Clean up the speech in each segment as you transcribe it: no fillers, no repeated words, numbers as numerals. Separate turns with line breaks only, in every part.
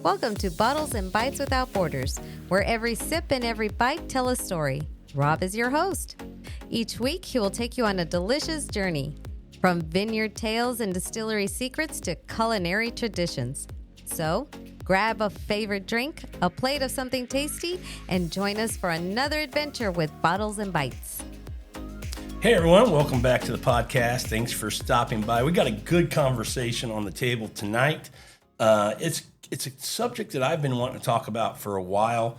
Welcome to Bottles and Bites Without Borders, where every sip and every bite tell a story. Rob is your host. Each week, he will take you on a delicious journey, from vineyard tales and distillery secrets to culinary traditions. So, grab a favorite drink, a plate of something tasty, and join us for another adventure with Bottles and Bites.
Hey everyone, welcome back to the podcast. Thanks for stopping by. We got a good conversation on the table tonight. It's a subject that I've been wanting to talk about for a while.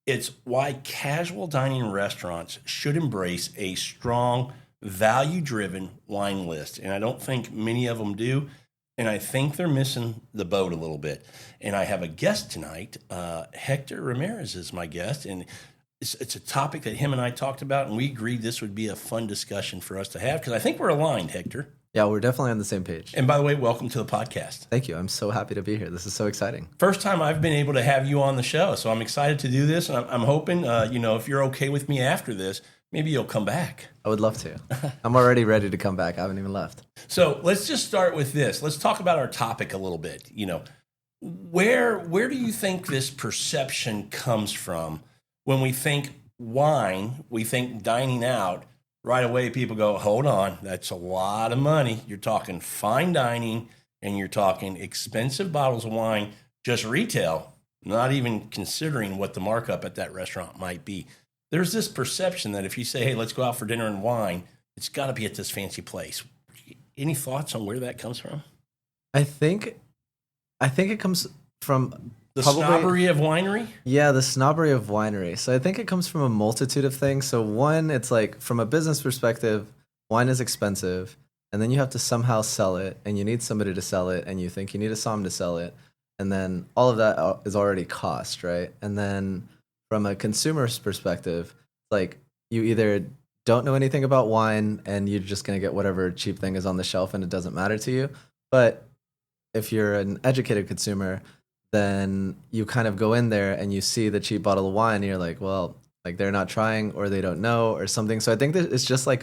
It's why casual dining restaurants should embrace a strong, value-driven wine list. And I don't think many of them do. And I think they're missing the boat a little bit. And I have a guest tonight. Hector Ramirez is my guest. And it's a topic that him and I talked about. And we agreed this would be a fun discussion for us to have. Because I think we're aligned, Hector.
Yeah, we're definitely on the same page.
And by the way, welcome to the podcast.
Thank you. I'm so happy to be here. This is so exciting.
First time I've been able to have you on the show. So I'm excited to do this. And I'm hoping, if you're okay with me after this, maybe you'll come back.
I would love to. I'm already ready to come back. I haven't even left.
So let's just start with this. Let's talk about our topic a little bit. Where do you think this perception comes from when we think wine, we think dining out? Right away, people go, hold on, that's a lot of money. You're talking fine dining and you're talking expensive bottles of wine, just retail, not even considering what the markup at that restaurant might be. There's this perception that if you say, hey, let's go out for dinner and wine, it's got to be at this fancy place. Any thoughts on where that comes from?
I think it comes from
the snobbery of winery?
Yeah, the snobbery of winery. So I think it comes from a multitude of things. So one, it's like from a business perspective, wine is expensive, and then you have to somehow sell it, and you need somebody to sell it, and you think you need a somm to sell it, and then all of that is already cost, right? And then from a consumer's perspective, like you either don't know anything about wine and you're just going to get whatever cheap thing is on the shelf and it doesn't matter to you. But if you're an educated consumer, then you kind of go in there and you see the cheap bottle of wine and you're like, well, like they're not trying or they don't know or something. So I think that it's just like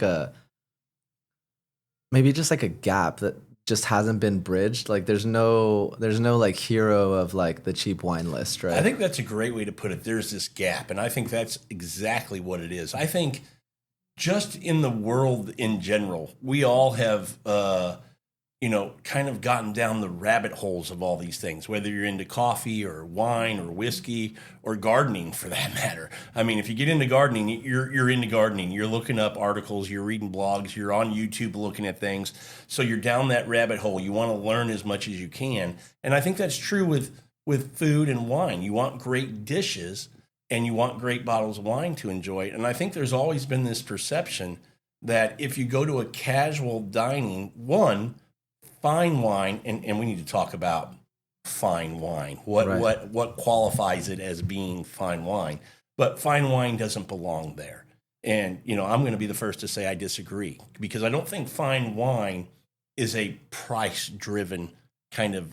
maybe just like a gap that just hasn't been bridged. Like there's no like hero of like the cheap wine list, right?
I think that's a great way to put it. There's this gap. And I think that's exactly what it is. I think just in the world in general, we all have, kind of gotten down the rabbit holes of all these things, whether you're into coffee or wine or whiskey or gardening for that matter. I mean, if you get into gardening, you're into gardening. You're looking up articles, you're reading blogs, you're on YouTube looking at things. So you're down that rabbit hole. You want to learn as much as you can. And I think that's true with food and wine. You want great dishes and you want great bottles of wine to enjoy. And I think there's always been this perception that if you go to a casual dining, fine wine, and we need to talk about fine wine. What qualifies it as being fine wine? But fine wine doesn't belong there. And, I'm going to be the first to say I disagree because I don't think fine wine is a price-driven kind of,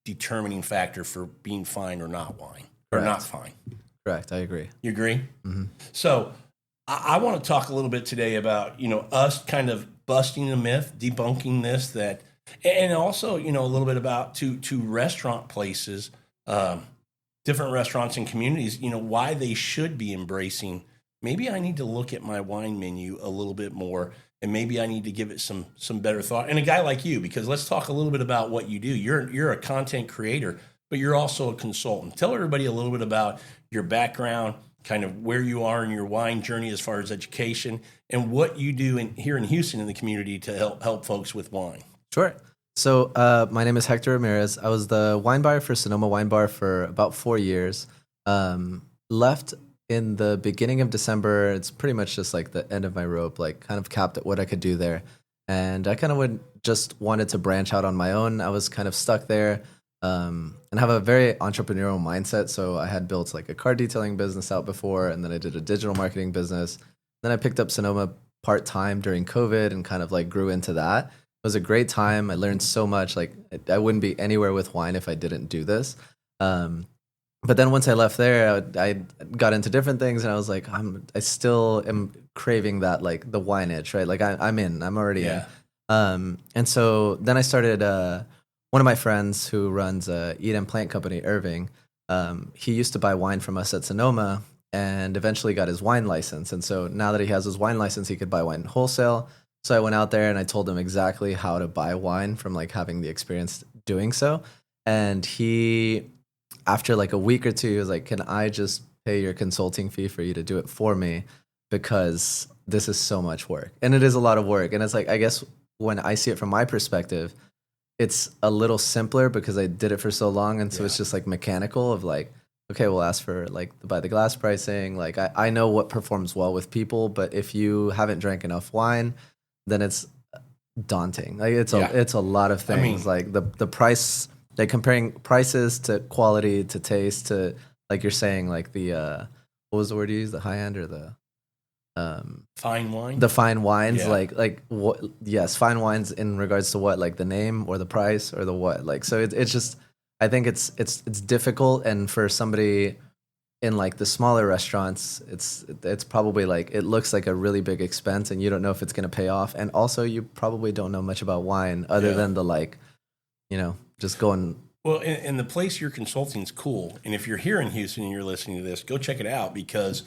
determining factor for being fine or not wine or not fine.
Correct. I agree.
You agree?
Mm-hmm.
So I want to talk a little bit today about, us kind of busting the myth, debunking this, and also, a little bit about to restaurant places, different restaurants and communities, why they should be embracing. Maybe I need to look at my wine menu a little bit more, and maybe I need to give it some better thought. And a guy like you, because let's talk a little bit about what you do. You're a content creator, but you're also a consultant. Tell everybody a little bit about your background, kind of where you are in your wine journey as far as education, and what you do here in Houston in the community to help folks with wine.
Sure. So my name is Hector Ramirez. I was the wine buyer for Sonoma Wine Bar for about 4 years. Left in the beginning of December. It's pretty much just like the end of my rope, like kind of capped at what I could do there. And I kind of just wanted to branch out on my own. I was kind of stuck there. And have a very entrepreneurial mindset. So I had built like a car detailing business out before, and then I did a digital marketing business. Then I picked up Sonoma part-time during COVID and kind of like grew into that. It was a great time. I learned so much. Like I wouldn't be anywhere with wine if I didn't do this. But then once I left there, I got into different things, and I was like, I still am craving that, like the wine itch, right? Like I'm already in. And so then I started one of my friends who runs a eat and plant company, Irving, he used to buy wine from us at Sonoma and eventually got his wine license. And so now that he has his wine license, he could buy wine wholesale. So I went out there and I told him exactly how to buy wine from like having the experience doing so. And he, after like a week or two, he was like, can I just pay your consulting fee for you to do it for me? Because this is so much work. And it is a lot of work. And it's like, I guess when I see it from my perspective, it's a little simpler because I did it for so long. And so it's just like mechanical of like, okay, we'll ask for like the by the glass pricing. Like I know what performs well with people, but if you haven't drank enough wine, then it's daunting. Like it's a lot of things. I mean, like the price, like comparing prices to quality to taste to, like you're saying, like the what was the word you used? The high end or the
fine wine?
The fine wines, like what? Yes, fine wines in regards to what, like the name or the price or the what? Like so, it's just I think it's difficult, and for somebody in like the smaller restaurants, it's probably like it looks like a really big expense, and you don't know if it's going to pay off, and also you probably don't know much about wine other than the like, just going.
Well, and the place you're consulting is cool, and if you're here in Houston and you're listening to this, go check it out because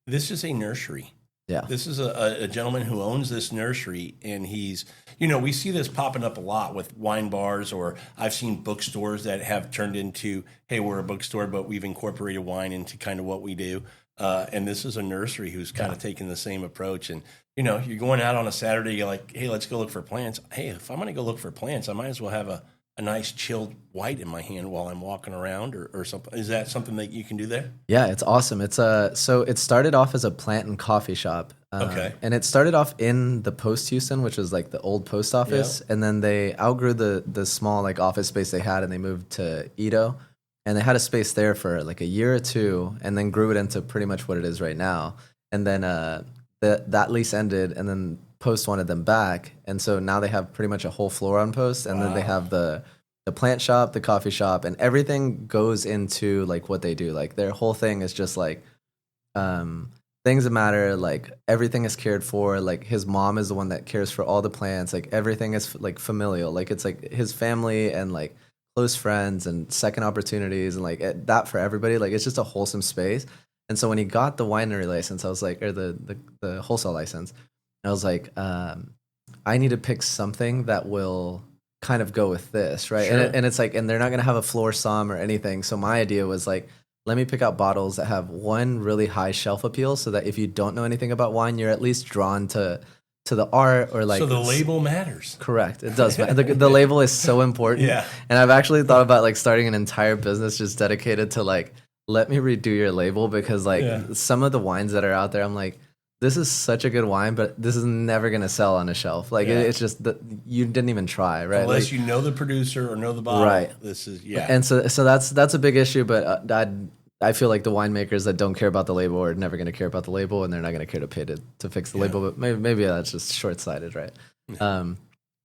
this is a nursery.
Yeah.
This is a gentleman who owns this nursery, and he's, we see this popping up a lot with wine bars, or I've seen bookstores that have turned into, hey, we're a bookstore, but we've incorporated wine into kind of what we do. And this is a nursery who's kind of taking the same approach. And, you're going out on a Saturday, you're like, hey, let's go look for plants. Hey, if I'm going to go look for plants, I might as well have a nice chilled white in my hand while I'm walking around or something. Is that something that you can do there?
Yeah, it's awesome. It's so it started off as a plant and coffee shop.
Okay.
And it started off in the Post Houston, which was like the old post office. And then they outgrew the small like office space they had and they moved to Edo. And they had a space there for like a year or two and then grew it into pretty much what it is right now. And then that lease ended and then Post wanted them back, and so now they have pretty much a whole floor on Post, and then they have the plant shop, the coffee shop, and everything goes into like what they do. Like their whole thing is just like things that matter. Like everything is cared for. Like his mom is the one that cares for all the plants. Like everything is like familial. Like it's like his family and like close friends and second opportunities and like that for everybody. Like it's just a wholesome space. And so when he got the winery license, I was like, or the wholesale license. I was like, I need to pick something that will kind of go with this, right?
Sure.
And it's like, and they're not going to have a floor somm or anything. So my idea was like, let me pick out bottles that have one really high shelf appeal so that if you don't know anything about wine, you're at least drawn to the art or like.
So the label matters.
Correct. It does. The label is so important.
Yeah.
And I've actually thought about like starting an entire business just dedicated to like, let me redo your label because like some of the wines that are out there, I'm like, this is such a good wine, but this is never going to sell on a shelf. Like it's just that you didn't even try, right?
Unless
like,
you know the producer or know the bottle.
Right.
This is
And so that's a big issue. But I feel like the winemakers that don't care about the label are never going to care about the label, and they're not going to care to pay to fix the label. But maybe that's just short sighted, right?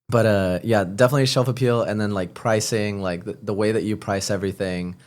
But definitely shelf appeal, and then like pricing, like the way that you price everything.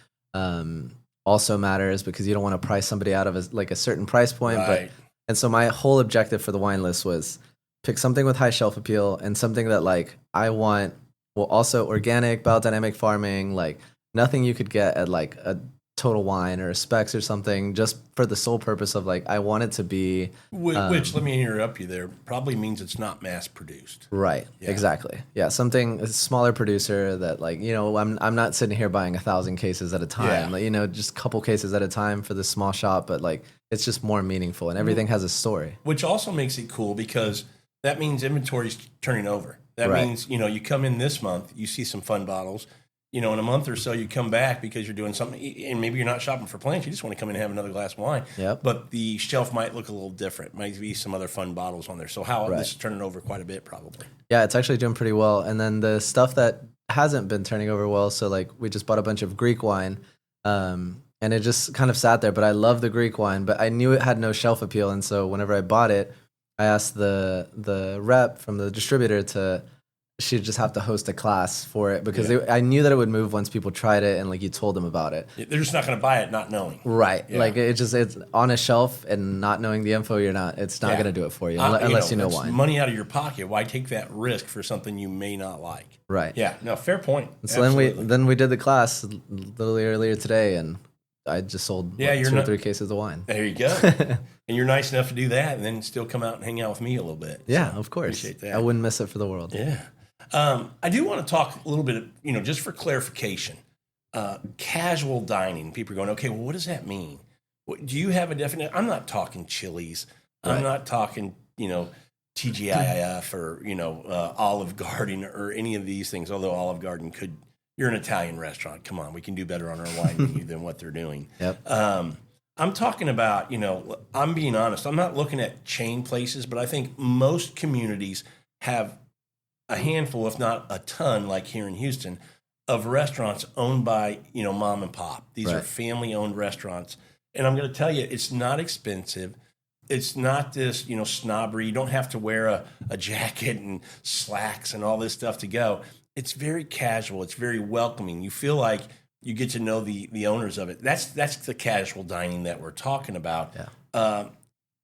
Also matters because you don't want to price somebody out of a certain price point,
right.
And so my whole objective for the wine list was pick something with high shelf appeal and something that like I want, well, also organic, biodynamic farming, like nothing you could get at like a Total Wine or a Specs or something, just for the sole purpose of like I want it to be.
Which let me interrupt you there. Probably means it's not mass produced.
Right. Yeah. Exactly. Yeah. Something a smaller producer that like I'm not sitting here buying 1,000 cases at a time. Like, just a couple cases at a time for this small shop, but like it's just more meaningful and everything has a story.
Which also makes it cool because that means inventory's turning over. That means you come in this month, you see some fun bottles. In a month or so, you come back because you're doing something, and maybe you're not shopping for plants. You just want to come in and have another glass of wine.
Yep.
But the shelf might look a little different. Might be some other fun bottles on there. So this is turning over quite a bit, probably.
Yeah, it's actually doing pretty well. And then the stuff that hasn't been turning over well, so like we just bought a bunch of Greek wine, and it just kind of sat there. But I love the Greek wine, but I knew it had no shelf appeal. And so whenever I bought it, I asked the rep from the distributor to she'd just have to host a class for it because I knew that it would move once people tried it and like you told them about it.
They're just not going to buy it not knowing.
Right.
Yeah.
Like it's on a shelf and not knowing the info, it's not going to do it for you unless you know wine.
Money out of your pocket. Why take that risk for something you may not like?
Right.
Yeah. No, fair point.
So then we did the class a little earlier today, and I just sold 2 or 3 cases of wine.
There you go. And you're nice enough to do that and then still come out and hang out with me a little bit.
Yeah,
so
of course.
Appreciate that.
I wouldn't miss it for the world.
Yeah. I do want to talk a little bit, just for clarification, casual dining. People are going, okay, well, what does that mean? Do you have a definite? I'm not talking Chili's.
Right.
I'm not talking, TGIF or, Olive Garden or any of these things, although Olive Garden you're an Italian restaurant. Come on, we can do better on our wine menu than what they're doing.
Yep.
I'm talking about, I'm being honest. I'm not looking at chain places, but I think most communities have a handful, if not a ton, like here in Houston, of restaurants owned by, mom and pop. These are family-owned restaurants. And I'm going to tell you, it's not expensive. It's not this, snobbery. You don't have to wear a jacket and slacks and all this stuff to go. It's very casual. It's very welcoming. You feel like you get to know the owners of it. That's the casual dining that we're talking about.
Yeah.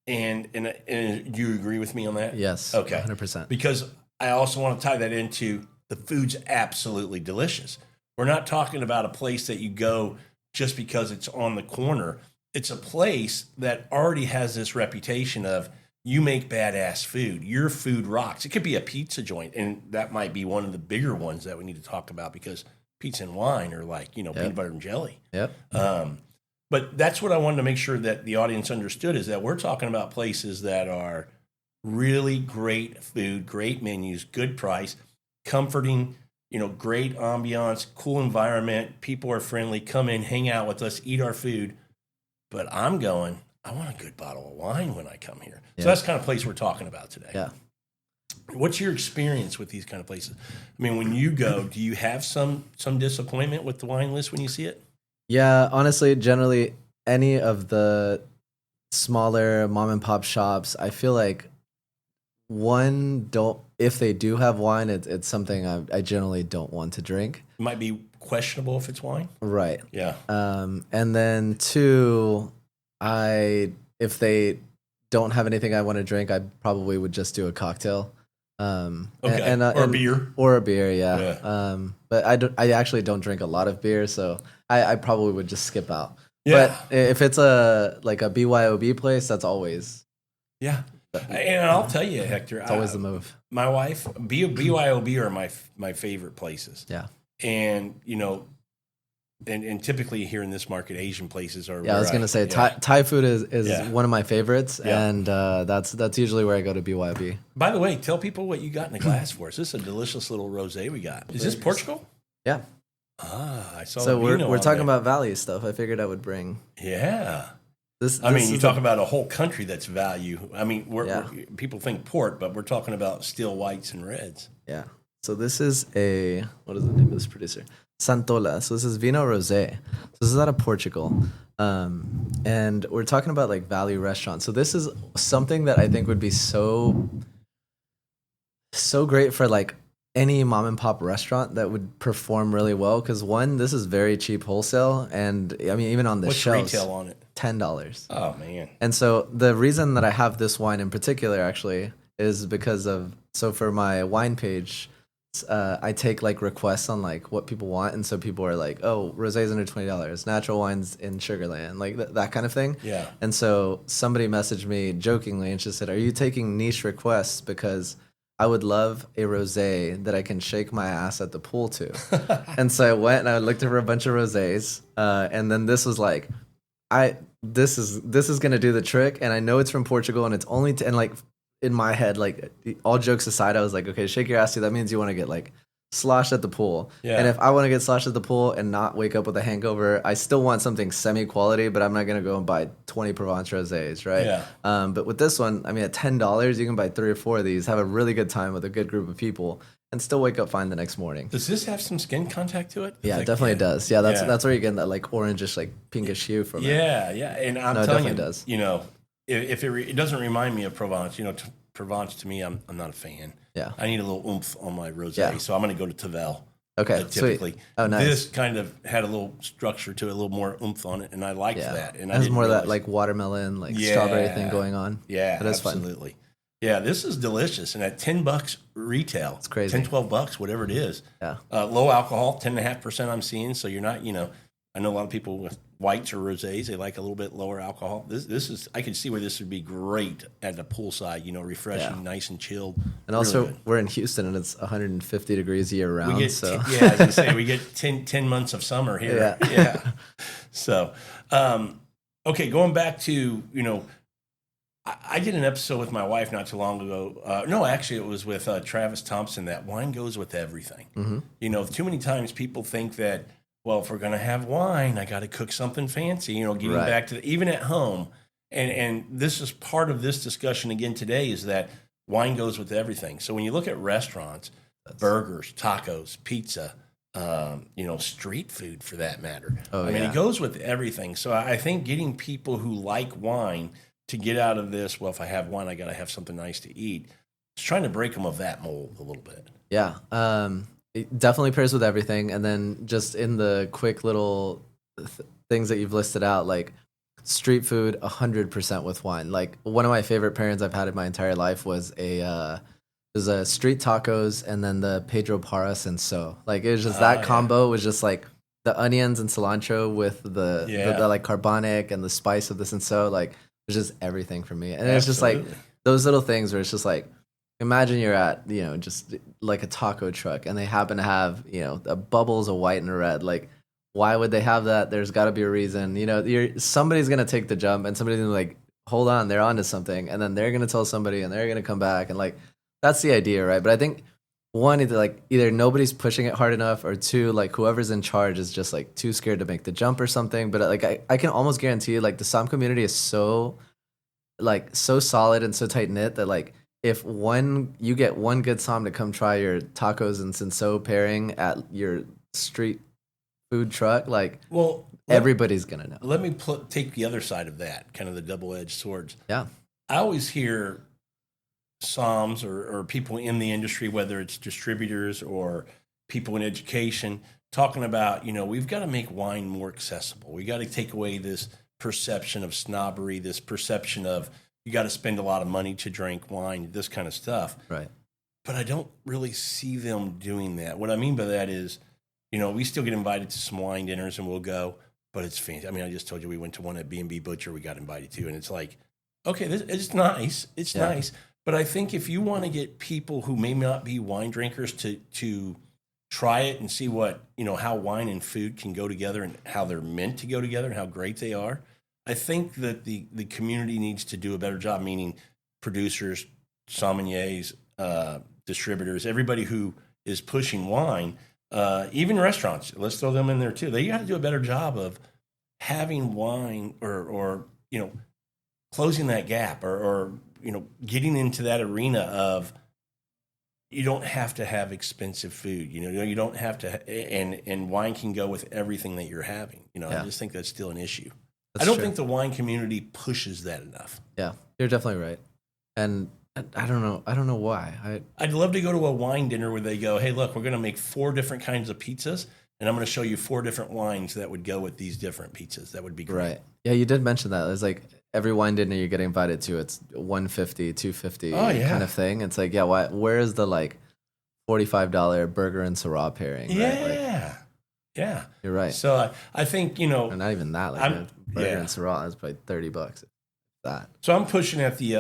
And do you agree with me on that?
Yes.
Okay.
100%.
Because I also want to tie that into the food's absolutely delicious. We're not talking about a place that you go just because it's on the corner. It's a place that already has this reputation of you make badass food. Your food rocks. It could be a pizza joint, and that might be one of the bigger ones that we need to talk about because pizza and wine are like, peanut butter and jelly.
Yep.
But that's what I wanted to make sure that the audience understood is that we're talking about places that are really great food, great menus, good price, comforting, great ambiance, cool environment. People are friendly. Come in, hang out with us, eat our food. But I want a good bottle of wine when I come here.
Yeah.
So that's the kind of place we're talking about today.
Yeah.
What's your experience with these kind of places? I mean, when you go, do you have some disappointment with the wine list when you see it?
Yeah, honestly, generally any of the smaller mom and pop shops, I feel like if they do have wine, it's something I generally don't want to drink.
It might be questionable if it's wine.
Right.
Yeah.
And then 2, if they don't have anything I want to drink, I probably would just do a cocktail.
Okay. Or a beer.
Or a beer, yeah. But I actually don't drink a lot of beer, so I probably would just skip out.
Yeah.
But if it's a BYOB place, that's always.
Yeah. And I'll tell you, Hector,
it's always the move.
My wife, BYOB are my favorite places.
Yeah.
And, and typically here in this market, Asian places are.
Yeah, I was going to say Thai food is one of my favorites,
yeah.
and that's usually where I go to BYOB.
By the way, tell people what you got in the glass for us. This is a delicious little rosé we got. Is this Portugal?
Yeah.
I saw.
So we're talking about value stuff. I figured I would bring.
Yeah.
You
talk about a whole country that's value. I mean, people think port, but we're talking about still whites and reds.
Yeah. So this is what is the name of this producer? Santola. So this is Vino Rosé. So this is out of Portugal. And we're talking about like value restaurants. So this is something that I think would be so great for like any mom and pop restaurant that would perform really well. Because one, this is very cheap wholesale. And I mean, even on the shelves.
What's retail on it?
$10.
Oh, man.
And so the reason that I have this wine in particular actually is because for my wine page, I take like requests on like what people want. And so people are like, oh, rosés under $20, natural wines in Sugarland, like that kind of thing.
Yeah.
And so somebody messaged me jokingly and she said, are you taking niche requests? Because I would love a rosé that I can shake my ass at the pool to. And so I went and I looked for a bunch of rosés. And then this was like, this is gonna do the trick, and I know it's from Portugal, and it's only and like in my head, like all jokes aside, I was like, okay, shake your ass, dude. That means you want to get like sloshed at the pool. Yeah. And if I want to get sloshed at the pool and not wake up with a hangover, I still want something semi-quality, but I'm not gonna go and buy 20 Provence rosés, right?
Yeah.
But with this one, I mean, at $10, you can buy 3 or 4 of these, have a really good time with a good group of people, and still wake up fine the next morning.
Does this have some skin contact to it?
Yeah, it definitely does. Yeah, that's where you get that like orangish, like pinkish hue from it.
Yeah, and I'm telling you,
does.
If it doesn't remind me of Provence, Provence to me, I'm not a fan.
Yeah.
I need a little oomph on my rosé,
Yeah.
so I'm going to go to Tavel.
Okay,
Typically.
sweet. Oh, nice.
This kind of had a little structure to it, a little more oomph on it, and I liked that. And
it has more of that like watermelon, like strawberry thing going on.
Yeah,
that is
absolutely. Fun. Yeah, this is delicious, and at $10 retail,
it's crazy.
$10-12, whatever it is.
Yeah,
low alcohol, 10.5% I'm seeing. So you're not, I know a lot of people with whites or rosés, they like a little bit lower alcohol. This is, I can see where this would be great at the poolside, refreshing, nice and chilled.
And also, we're in Houston and it's 150 degrees year round.
We get,
so.
I was going to say, we get 10 months of summer here. Yeah. So, okay, going back to, I did an episode with my wife not too long ago. No, actually, it was with Travis Thompson, that wine goes with everything.
Mm-hmm.
Too many times people think that, well, if we're going to have wine, I got to cook something fancy, getting back to even at home. And this is part of this discussion again today, is that wine goes with everything. So when you look at restaurants, burgers, tacos, pizza, street food for that matter. I mean, it goes with everything. So I think getting people who like wine to get out of this, well, if I have wine, I got to have something nice to eat. It's trying to break them of that mold a little bit.
Yeah. It definitely pairs with everything. And then just in the quick little things that you've listed out, like street food, 100% with wine. Like one of my favorite pairings I've had in my entire life was a street tacos and then the Pedro Parras and so. Like it was just that combo was just like the onions and cilantro with the like carbonic and the spice of this and so. Like it was just everything for me. And it's just like those little things where it's just like, imagine you're at, just like a taco truck and they happen to have, a bubbles, a white and a red. Like, why would they have that? There's got to be a reason. Somebody's going to take the jump and somebody's going to like, hold on, they're onto something. And then they're going to tell somebody and they're going to come back. And like, that's the idea, right? But I think one, either nobody's pushing it hard enough or two, like whoever's in charge is just like too scared to make the jump or something. But like, I can almost guarantee you, like the Som community is so solid and so tight knit that like, if you get one good Som to come try your tacos and Cinso pairing at your street food truck, like everybody's gonna know.
Let me take the other side of that, kind of the double-edged swords.
Yeah,
I always hear Soms or people in the industry, whether it's distributors or people in education, talking about we've got to make wine more accessible. We got to take away this perception of snobbery, this perception of you got to spend a lot of money to drink wine, this kind of stuff.
Right.
But I don't really see them doing that. What I mean by that is, we still get invited to some wine dinners and we'll go, but it's fancy. I mean, I just told you we went to one at B&B Butcher we got invited to, and it's like, okay, it's nice. It's nice. But I think if you want to get people who may not be wine drinkers to try it and see what, how wine and food can go together and how they're meant to go together and how great they are, I think that the community needs to do a better job, meaning producers, sommeliers, distributors, everybody who is pushing wine, even restaurants. Let's throw them in there too. They got to do a better job of having wine or closing that gap or getting into that arena of you don't have to have expensive food. You don't have to, and wine can go with everything that you're having. I just think that's still an issue. I don't think the wine community pushes that enough.
Yeah, you're definitely right. And I don't know why.
I'd love to go to a wine dinner where they go, hey, look, we're going to make 4 different kinds of pizzas, and I'm going to show you 4 different wines that would go with these different pizzas. That would be great. Right.
Yeah, you did mention that. It's like every wine dinner you get invited to, it's $150, $250 kind of thing. It's like, where is the like $45 burger and Syrah pairing?
Yeah.
Right?
Like, yeah.
You're right.
So I think,
or not even that. Like burger and Syrah is probably $30. That.
So I'm pushing at the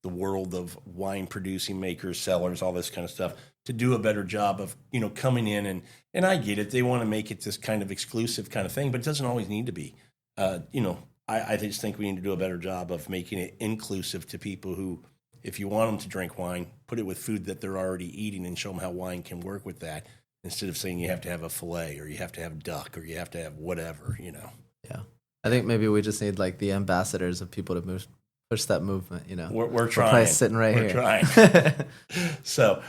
the world of wine producing makers, sellers, all this kind of stuff to do a better job of coming in and I get it. They want to make it this kind of exclusive kind of thing, but it doesn't always need to be. I just think we need to do a better job of making it inclusive to people who, if you want them to drink wine, put it with food that they're already eating and show them how wine can work with that, instead of saying you have to have a filet or you have to have duck or you have to have whatever.
Yeah. I think maybe we just need like the ambassadors of people to push that movement.
We're trying.
We're sitting right here.
We're trying. So,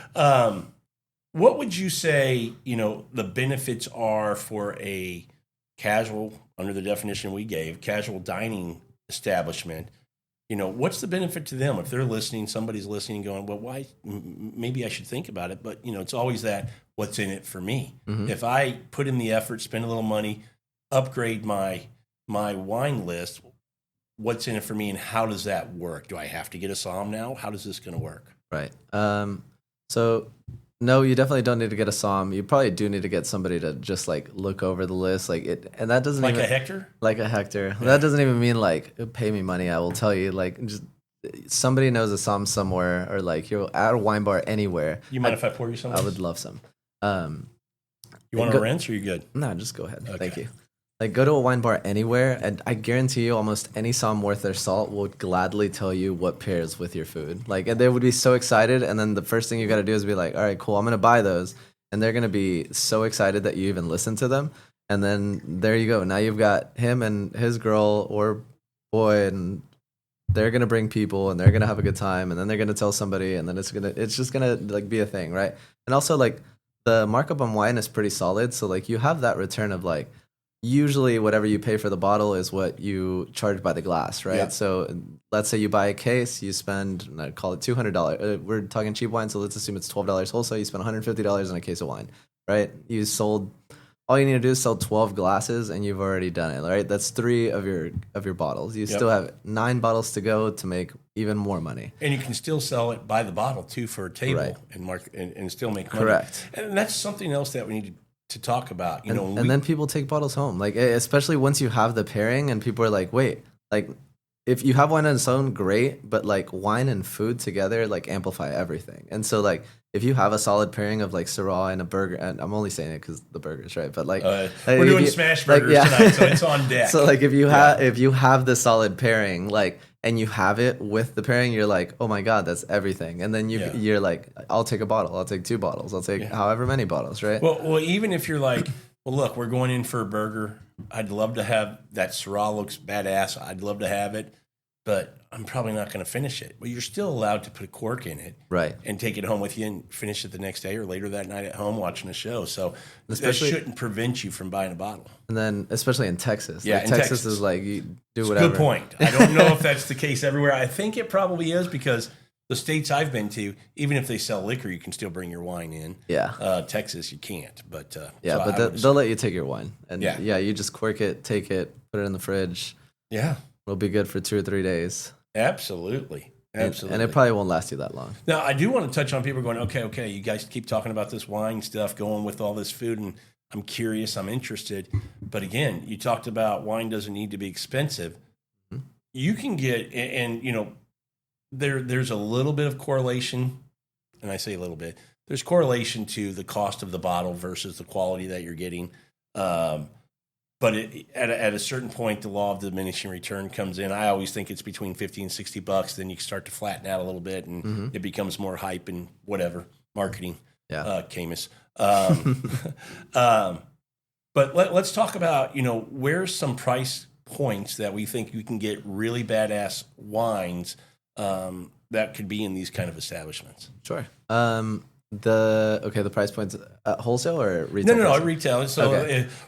what would you say? The benefits are for a casual, under the definition we gave, casual dining establishment. what's the benefit to them if they're listening? Somebody's listening, going, "Well, why? Maybe I should think about it." But it's always that what's in it for me. If I put in the effort, spend a little money, upgrade my wine list, what's in it for me, and how does that work? Do I have to get a somm now? How is this going to work?
Right. So no, you definitely don't need to get a somm. You probably do need to get somebody to just like look over the list, and that doesn't
Like
even
a Hector?
Like a Hector. Yeah. That doesn't even mean like pay me money. I will tell you, like, just somebody knows a somm somewhere, or like you're at a wine bar anywhere.
You mind if I pour you some?
I would love some.
You want a rinse, or you good?
No, just go ahead.
Okay.
Thank you. Like, go to a wine bar anywhere, and I guarantee you almost any somm worth their salt will gladly tell you what pairs with your food. Like, and they would be so excited, and then the first thing you got to do is be like, all right, cool, I'm going to buy those. And they're going to be so excited that you even listen to them. And then there you go. Now you've got him and his girl or boy, and they're going to bring people, and they're going to have a good time, and then they're going to tell somebody, and then it's just going to like be a thing, right? And also, like, the markup on wine is pretty solid. So, like, you have that return of, like, usually whatever you pay for the bottle is what you charge by the glass, right?
Yeah.
So let's say you buy a case, you spend, I'd call it $200. We're talking cheap wine, so let's assume it's $12 wholesale. You spend $150 on a case of wine, right? All you need to do is sell 12 glasses, and you've already done it, right? That's 3 of your bottles. You still have 9 bottles to go to make even more money.
And you can still sell it by the bottle too for a table,
right,
and still make money.
Correct. And
that's something else that we need to talk about,
and then people take bottles home, like, especially once you have the pairing, and people are like, wait, like, if you have wine on its own, great, but like wine and food together, like, amplify everything. And so, like, if you have a solid pairing of like Syrah and a burger, and I'm only saying it because the burgers, right? But like,
we're doing smash burgers tonight, so it's on deck.
So like, if you have the solid pairing, like, and you have it with the pairing, you're like, oh my God, that's everything. And then you're like, I'll take a bottle, I'll take 2 bottles, I'll take however many bottles, right?
Well, even if you're like, well, look, we're going in for a burger. I'd love to have that Syrah, looks badass. I'd love to have it, but I'm probably not going to finish it. But you're still allowed to put a cork in it,
right,
and take it home with you and finish it the next day or later that night at home watching a show. So that shouldn't prevent you from buying a bottle. And
then, especially in Texas,
like,
Texas is like, you do whatever.
Good point. I don't know if that's the case everywhere. I think it probably is, because the states I've been to, even if they sell liquor, you can still bring your wine in.
Yeah.
Texas, you can't. But
they'll let you take your wine, and you just cork it, take it, put it in the fridge.
Yeah,
it'll be good for 2 or 3 days.
Absolutely.
And it probably won't last you that long.
Now, I do want to touch on people going, okay, you guys keep talking about this wine stuff, going with all this food, and I'm curious, I'm interested. But again, you talked about wine doesn't need to be expensive. Mm-hmm. You can get, and there's a little bit of correlation, and I say a little bit, there's correlation to the cost of the bottle versus the quality that you're getting. But at a certain point, the law of diminishing return comes in. I always think it's between $50 and $60. Then you start to flatten out a little bit, and it becomes more hype and whatever, marketing, Camus. But let's talk about, where's some price points that we think you can get really badass wines that could be in these kind of establishments.
Sure. The price points at wholesale or retail?
No, retail. So,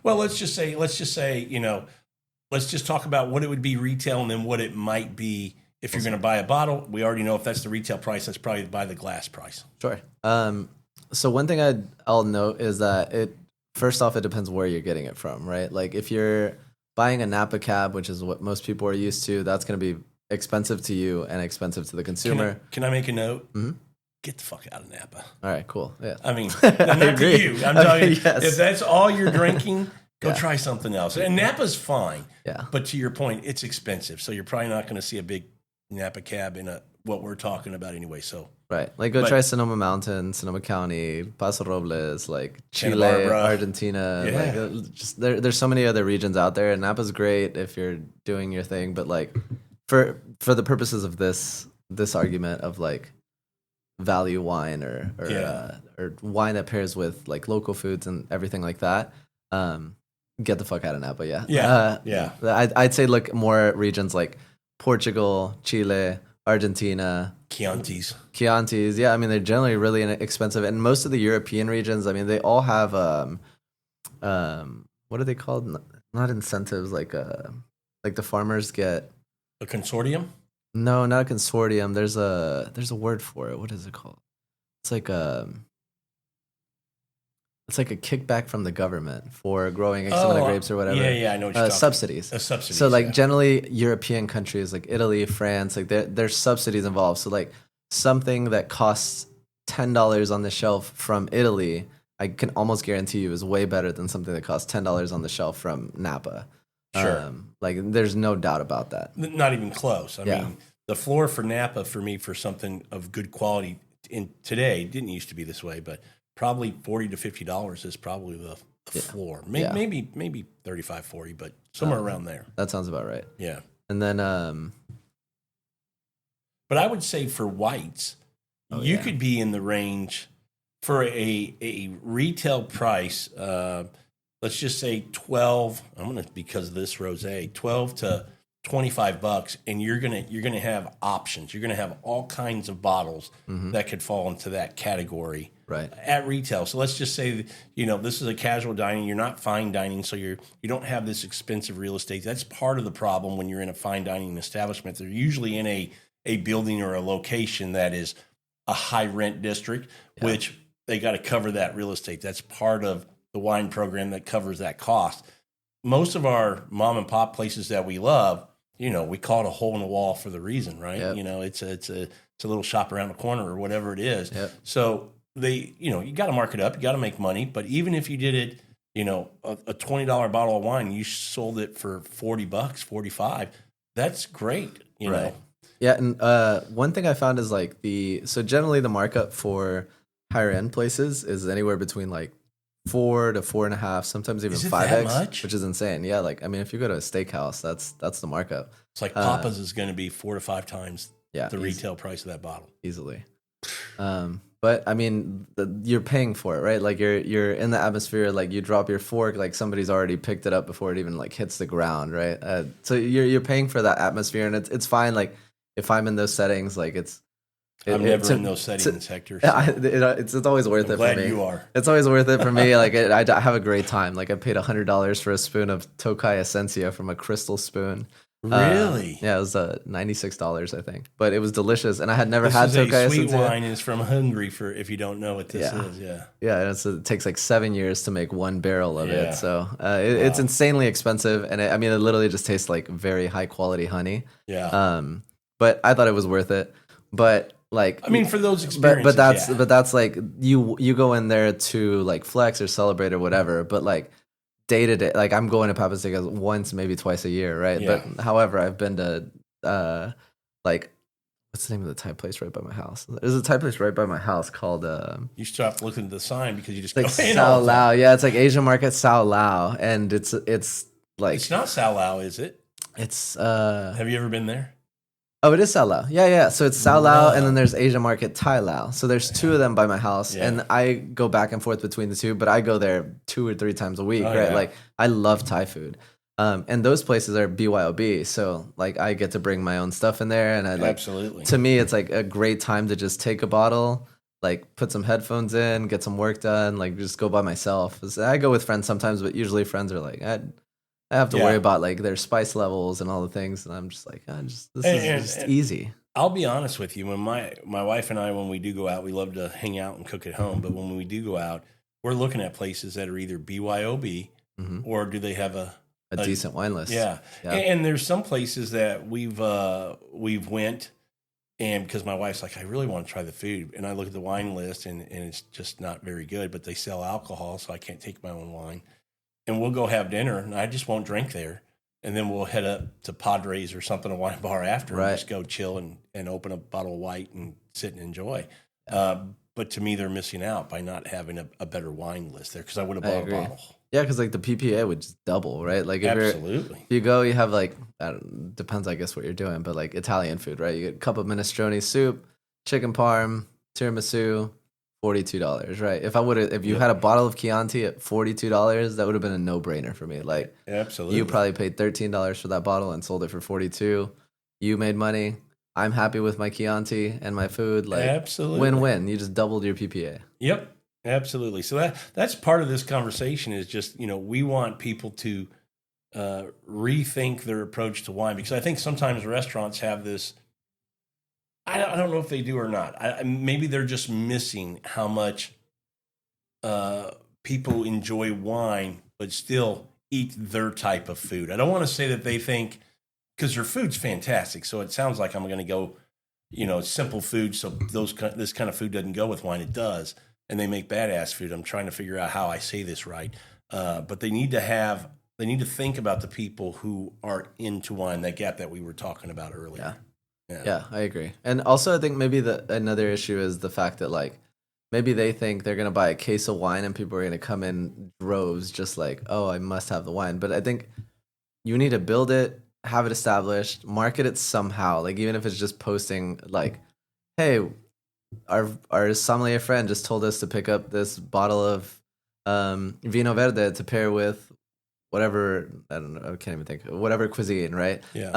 let's just say, let's just talk about what it would be retail, and then what it might be if you're going to buy a bottle. We already know if that's the retail price, that's probably by the glass price.
Sure. So one thing I'll note is that first off, it depends where you're getting it from, right? Like, if you're buying a Napa cab, which is what most people are used to, that's going to be expensive to you and expensive to the consumer.
Can I make a note? Mm-hmm. Get the fuck out of Napa.
All right, cool. Yeah.
I mean, not to you. I'm telling you, if that's all you're drinking, go try something else. And Napa's fine.
Yeah.
But to your point, it's expensive. So you're probably not going to see a big Napa cab in what we're talking about anyway. So
right. Like, go try Sonoma Mountain, Sonoma County, Paso Robles, like Chile, Argentina.
Yeah.
Like, just there's so many other regions out there, and Napa's great if you're doing your thing. But like, for the purposes of this argument of like value wine or wine that pairs with like local foods and everything like that, get the fuck out of Napa. I'd say look more at regions like Portugal, Chile, Argentina,
Chiantis.
Yeah, I mean, they're generally really inexpensive, and most of the European regions, I mean, they all have what are they called? Not incentives, like the farmers get
a consortium.
No, not a consortium. There's a word for it. What is it called? It's like a it's like a kickback from the government for growing X amount of grapes or whatever.
Yeah, I know what you're talking
subsidies.
about. Subsidies.
So like
yeah.
generally European countries like Italy, France, like there's subsidies involved. So like something that costs $10 on the shelf from Italy, I can almost guarantee you is way better than something that costs $10 on the shelf from Napa.
Sure.
Like there's no doubt about that.
Not even close. I
Yeah.
mean, the floor for Napa for me for something of good quality in today didn't used to be this way, but probably $40 to $50 is probably the floor. Maybe 35, 40, but somewhere around there.
That sounds about right.
Yeah.
And then
But I would say for whites, you could be in the range for a retail price. Let's just say 12. Because of this rosé, 12 to $25, and you're gonna have options. You're gonna have all kinds of bottles that could fall into that category
right.
at retail. So let's just say this is a casual dining. You're not fine dining, so you don't have this expensive real estate. That's part of the problem when you're in a fine dining establishment. They're usually in a building or a location that is a high rent district, which they got to cover that real estate. That's part of the wine program that covers that cost. Most of our mom and pop places that we love, we call it a hole in the wall for the reason, right?
Yep.
It's a little shop around the corner or whatever it is.
Yep.
So they, you got to mark it up, you got to make money. But even if you did it, a $20 bottle of wine, you sold it for $40, $45. That's great, you know.
Yeah, and one thing I found is like so generally the markup for higher end places is anywhere between like 4 to 4.5, sometimes even
Is it
5x,
that much?
which is insane. Yeah, like I mean, if you go to a steakhouse, that's the markup.
It's like Papa's is going to be 4 to 5 times the retail price of that bottle.
Easily. But I mean, you're paying for it, right? Like you're in the atmosphere. Like you drop your fork, like somebody's already picked it up before it even like hits the ground, right? So you're paying for that atmosphere, and it's fine. Like if I'm in those settings, like
I'm never in those settings, Hector. So
it's always worth it for me.
Glad you are.
It's always worth it for me. Like I have a great time. Like I paid $100 for a spoon of Tokai Essentia from a crystal spoon.
Really?
Yeah, it was $96, I think, but it was delicious, and I had never
This
had
is
Tokai
a sweet
Essentia.
wine is from Hungary. For if you don't know what this is,
Yeah, and it takes like 7 years to make one barrel of
Yeah.
it, so it's insanely expensive, and it literally just tastes like very high quality honey.
Yeah.
But I thought it was worth it. But like,
I mean, for those experiences,
but that's like you go in there to like flex or celebrate or whatever. But like day to day, like I'm going to Papa's Steakhouse once, maybe twice a year, right?
Yeah.
But however, I've been to like what's the name of the Thai place right by my house? There's a Thai place right by my house called
you stop looking at the sign because you just
like
go in
Sao
all the time.
Lao. Yeah, it's like Asian Market Sao Lao, and it's like
It's not Sao Lao, is it?
it's
Have you ever been there?
Oh, it is Sao Lao. Yeah. So it's Sao Lao,
Wow.
and then there's Asia Market Thai Lao. So there's two of them by my house,
Yeah.
and I go back and forth between the two, but I go there 2 or 3 times a week,
Oh,
right?
yeah.
Like I love Thai food. And those places are BYOB, so like I get to bring my own stuff in there, and I like
Absolutely.
to me it's like a great time to just take a bottle, like put some headphones in, get some work done, like just go by myself. I go with friends sometimes, but usually friends are like I have to
Yeah.
worry about like their spice levels and all the things, and I'm just like, this is just easy.
I'll be honest with you. When my wife and I, when we do go out, we love to hang out and cook at home. But when we do go out, we're looking at places that are either BYOB or do they have a
decent wine list.
Yeah.
Yeah.
And there's some places that we've went, and because my wife's like, I really want to try the food, and I look at the wine list and it's just not very good. But they sell alcohol, so I can't take my own wine. And we'll go have dinner, and I just won't drink there. And then we'll head up to Padres or something, a wine bar after,
Right.
and just go chill and open a bottle of white and sit and enjoy. But to me, they're missing out by not having a better wine list there because I would have
I
bought
agree.
a bottle.
Yeah, because like the PPA would just double, right? Like if
Absolutely.
you go, you have like depends, I guess, what you're doing, but like Italian food, right? You get a cup of minestrone soup, chicken parm, tiramisu, $42, right? If you had a bottle of Chianti at $42, that would have been a no brainer for me. Like
Absolutely.
you probably paid $13 for that bottle and sold it for $42. You made money. I'm happy with my Chianti and my food. Like
Absolutely.
win-win. You just doubled your PPA.
Yep, absolutely. So that's part of this conversation is just, we want people to rethink their approach to wine because I think sometimes restaurants have this I don't know if they do or not. Maybe they're just missing how much people enjoy wine, but still eat their type of food. I don't want to say that they think, because their food's fantastic. So it sounds like I'm going to go, simple food. So this kind of food doesn't go with wine. It does, and they make badass food. I'm trying to figure out how I say this right, but they need to think about the people who aren't into wine. That gap that we were talking about earlier.
Yeah, I agree. And also, I think maybe another issue is the fact that like maybe they think they're gonna buy a case of wine and people are gonna come in droves, just like, oh, I must have the wine. But I think you need to build it, have it established, market it somehow. Like even if it's just posting like, hey, our sommelier friend just told us to pick up this bottle of Vino Verde to pair with whatever, I don't know, I can't even think, whatever cuisine, right?
Yeah.